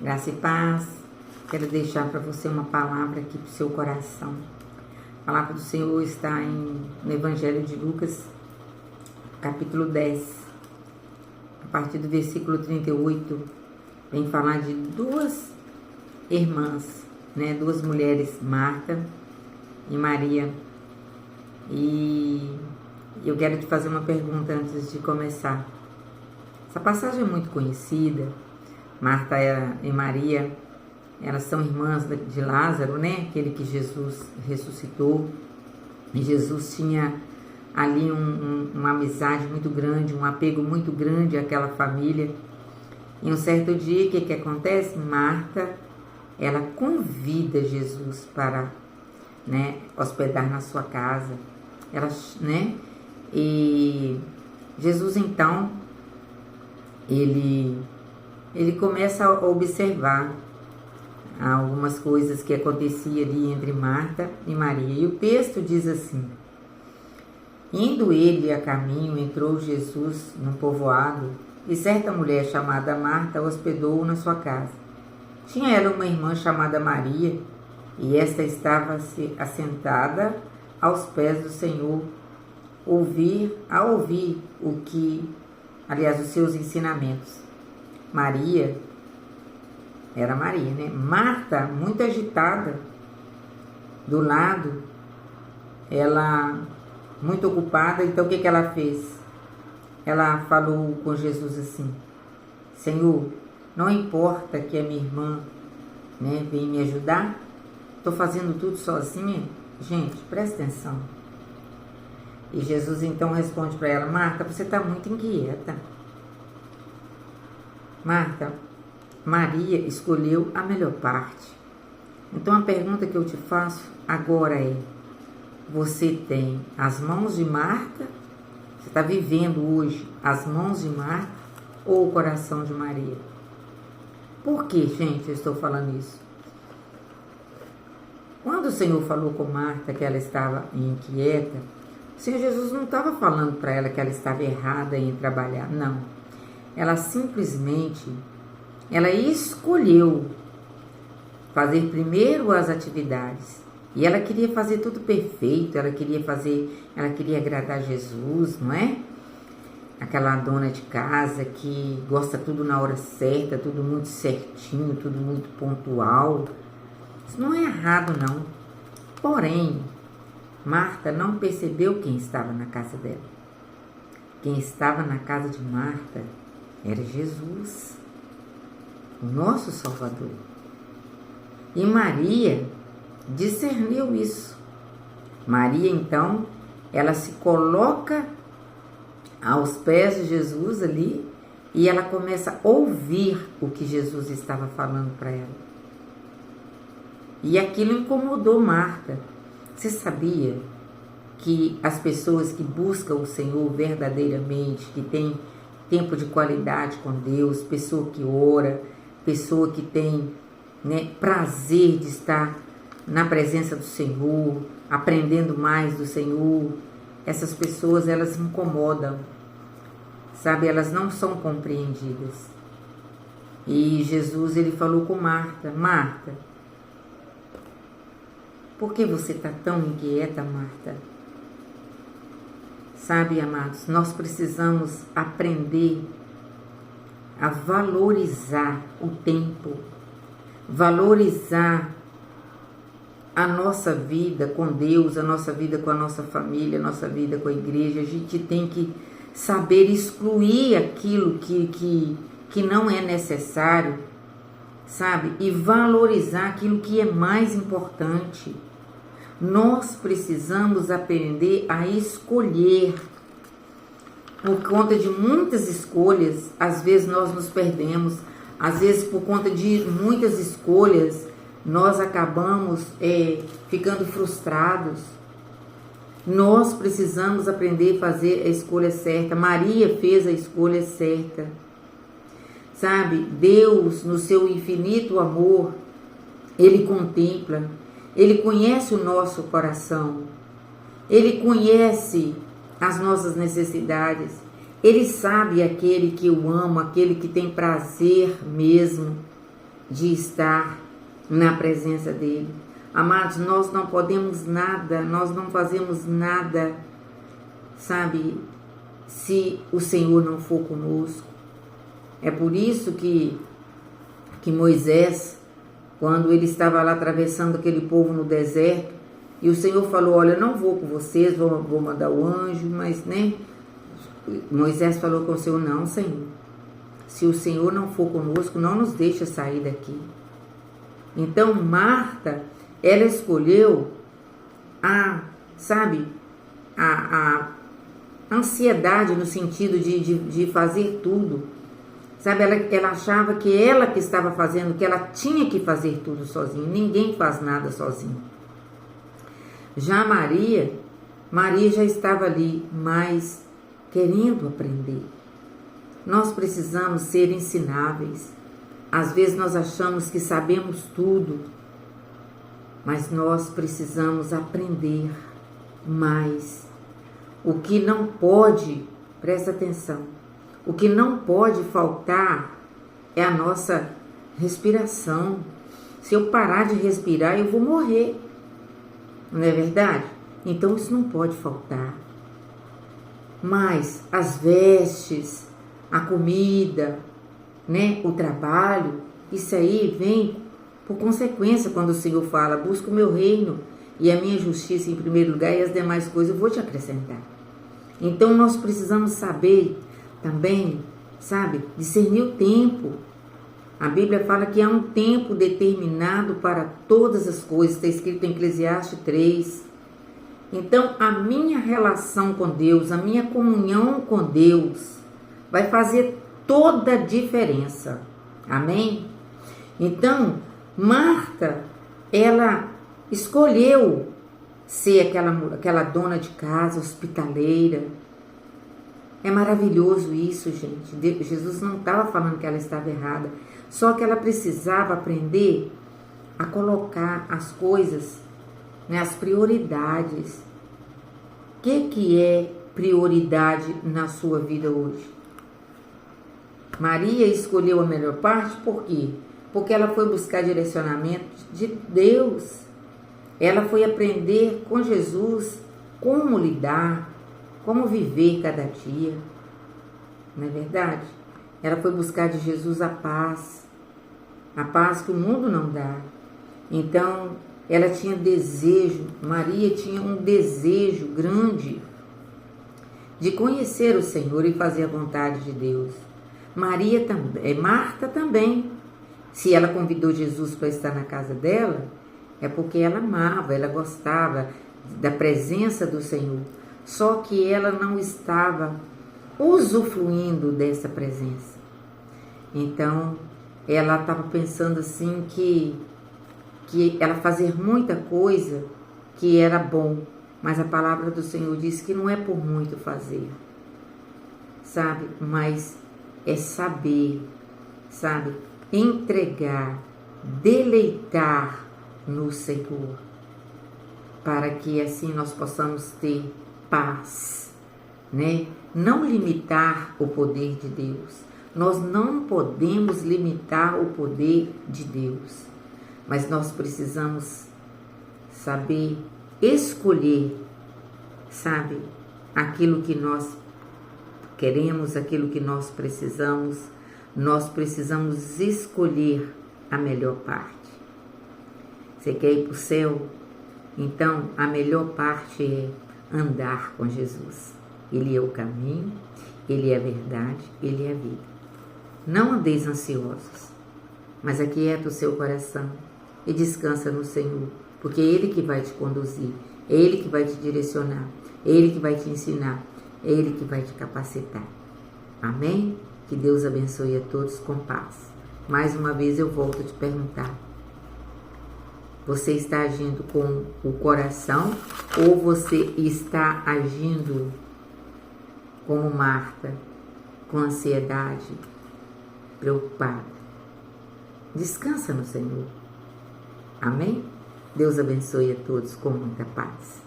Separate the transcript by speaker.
Speaker 1: Graça e paz. Quero deixar para você uma palavra aqui para o seu coração. A palavra do Senhor está no Evangelho de Lucas, capítulo 10. A partir do versículo 38, vem falar de duas irmãs, duas mulheres, Marta e Maria. E eu quero te fazer uma pergunta antes de começar. Essa passagem é muito conhecida. Marta e Maria, elas são irmãs de Lázaro, aquele que Jesus ressuscitou. E Jesus tinha ali uma amizade muito grande, um apego muito grande àquela família. E um certo dia, o que acontece? Marta, ela convida Jesus para hospedar na sua casa. E Jesus, então, ele começa a observar algumas coisas que aconteciam ali entre Marta e Maria. E o texto diz assim: indo ele a caminho, entrou Jesus num povoado, e certa mulher chamada Marta hospedou-o na sua casa. Tinha ela uma irmã chamada Maria, e esta estava assentada aos pés do Senhor, a ouvir os seus ensinamentos. Maria, era Maria, Marta, muito agitada, do lado, ela muito ocupada. Então o que ela fez? Ela falou com Jesus assim: Senhor, não importa que a minha irmã venha me ajudar? Estou fazendo tudo sozinha? Gente, presta atenção. E Jesus então responde para ela: Marta, você está muito inquieta. Marta, Maria escolheu a melhor parte. Então a pergunta que eu te faço agora é: você tem as mãos de Marta? Você está vivendo hoje as mãos de Marta ou o coração de Maria? Por que, gente, eu estou falando isso? Quando o Senhor falou com Marta que ela estava inquieta, o Senhor Jesus não estava falando para ela que ela estava errada em trabalhar, não. Ela simplesmente, ela escolheu fazer primeiro as atividades. E ela queria fazer tudo perfeito, ela queria agradar Jesus, não é? Aquela dona de casa que gosta tudo na hora certa, tudo muito certinho, tudo muito pontual. Isso não é errado, não. Porém, Marta não percebeu quem estava na casa dela. Quem estava na casa de Marta era Jesus, o nosso Salvador. E Maria discerniu isso. Maria, então, ela se coloca aos pés de Jesus ali e ela começa a ouvir o que Jesus estava falando para ela. E aquilo incomodou Marta. Você sabia que as pessoas que buscam o Senhor verdadeiramente, que tem tempo de qualidade com Deus, pessoa que ora, pessoa que tem prazer de estar na presença do Senhor, aprendendo mais do Senhor, essas pessoas, elas incomodam, sabe? Elas não são compreendidas. E Jesus, ele falou com Marta: Marta, por que você está tão inquieta, Marta? Sabe, amados, nós precisamos aprender a valorizar o tempo, valorizar a nossa vida com Deus, a nossa vida com a nossa família, a nossa vida com a igreja. A gente tem que saber excluir aquilo que não é necessário, sabe? E valorizar aquilo que é mais importante. Nós precisamos aprender a escolher. Por conta de muitas escolhas, às vezes nós nos perdemos. Às vezes, por conta de muitas escolhas, nós acabamos ficando frustrados. Nós precisamos aprender a fazer a escolha certa. Maria fez a escolha certa. Sabe, Deus, no seu infinito amor, Ele contempla, Ele conhece o nosso coração, Ele conhece as nossas necessidades, Ele sabe aquele que o ama, aquele que tem prazer mesmo de estar na presença dele. Amados, nós não podemos nada, nós não fazemos nada, sabe, se o Senhor não for conosco. É por isso que Moisés, quando ele estava lá atravessando aquele povo no deserto, e o Senhor falou, olha, não vou com vocês, vou mandar o anjo, mas, né, Moisés falou com o Senhor, não, Senhor, se o Senhor não for conosco, não nos deixa sair daqui. Então, Marta, ela escolheu a ansiedade no sentido de fazer tudo. Sabe, ela achava que ela que estava fazendo, que ela tinha que fazer tudo sozinha. Ninguém faz nada sozinho. Já Maria já estava ali, mas querendo aprender. Nós precisamos ser ensináveis. Às vezes nós achamos que sabemos tudo, mas nós precisamos aprender mais. O que não pode, presta atenção, o que não pode faltar é a nossa respiração. Se eu parar de respirar, eu vou morrer. Não é verdade? Então isso não pode faltar. Mas as vestes, a comida, né, o trabalho, isso aí vem por consequência quando o Senhor fala, busca o meu reino e a minha justiça em primeiro lugar e as demais coisas eu vou te acrescentar. Então nós precisamos saber também, sabe, discernir o tempo. A Bíblia fala que há um tempo determinado para todas as coisas, está escrito em Eclesiastes 3. Então a minha relação com Deus, a minha comunhão com Deus vai fazer toda a diferença. Amém? Então, Marta, ela escolheu ser aquela dona de casa, hospitaleira. É maravilhoso isso, gente. Jesus não estava falando que ela estava errada, só que ela precisava aprender a colocar as coisas, né, as prioridades. O que é prioridade na sua vida hoje? Maria escolheu a melhor parte, por quê? Porque ela foi buscar direcionamento de Deus. Ela foi aprender com Jesus como lidar, como viver cada dia. Não é verdade? Ela foi buscar de Jesus a paz que o mundo não dá. Então, ela tinha desejo, Maria tinha um desejo grande de conhecer o Senhor e fazer a vontade de Deus. Maria também, Marta também. Se ela convidou Jesus para estar na casa dela, é porque ela amava, ela gostava da presença do Senhor. Só que ela não estava usufruindo dessa presença. Então, ela estava pensando assim que ela fazer muita coisa que era bom, mas a palavra do Senhor diz que não é por muito fazer, sabe? Mas é saber, sabe? Entregar, deleitar no Senhor, para que assim nós possamos ter paz, né? Não limitar o poder de Deus. Nós não podemos limitar o poder de Deus, mas nós precisamos saber escolher, sabe, aquilo que nós queremos, aquilo que nós precisamos escolher a melhor parte. Você quer ir para o céu? Então, a melhor parte é andar com Jesus. Ele é o caminho, Ele é a verdade, Ele é a vida. Não andeis ansiosos, mas aquieta o seu coração e descansa no Senhor, porque é Ele que vai te conduzir, é Ele que vai te direcionar, é Ele que vai te ensinar, é Ele que vai te capacitar. Amém? Que Deus abençoe a todos com paz. Mais uma vez eu volto a te perguntar: você está agindo com o coração ou você está agindo como Marta, com ansiedade, preocupada? Descansa no Senhor. Amém? Deus abençoe a todos com muita paz.